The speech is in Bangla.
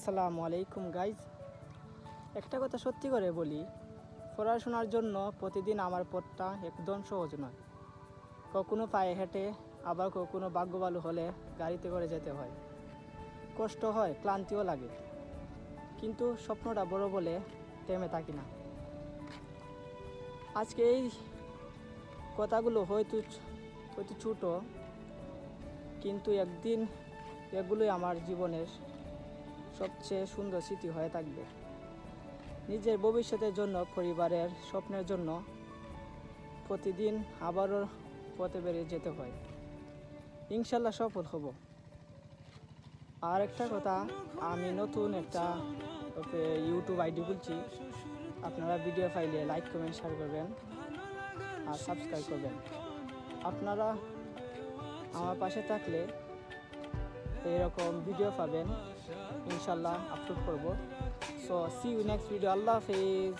আসসালামু আলাইকুম গাইজ। একটা কথা সত্যি করে বলি, পড়াশোনার জন্য প্রতিদিন আমার পথটা একদম সহজ নয়। কখনো পায়ে হেঁটে, আবার কখনো ভাগ্য ভালো হলে গাড়িতে করে যেতে হয়। কষ্ট হয়, ক্লান্তিও লাগে, কিন্তু স্বপ্নটা বড় বলে থেমে থাকি না। আজকে এই কথাগুলো হয়তো ছোট, কিন্তু একদিন এগুলোই আমার জীবনের সবচেয়ে সুন্দর স্মৃতি হয়ে থাকবে। নিজের ভবিষ্যতের জন্য, পরিবারের স্বপ্নের জন্য প্রতিদিন আবারও পথে বেরিয়ে যেতে হয়। ইনশাল্লাহ সফল হব। আর একটা কথা, আমি নতুন একটা ইউটিউব আইডি খুলছি। আপনারা ভিডিও পাইলে লাইক, কমেন্ট, শেয়ার করবেন আর সাবস্ক্রাইব করবেন। আপনারা আমার পাশে থাকলে এরকম ভিডিও পাবেন, ইনশাল্লাহ আপলোড করব। So see you next video. আল্লাহ হাফেজ।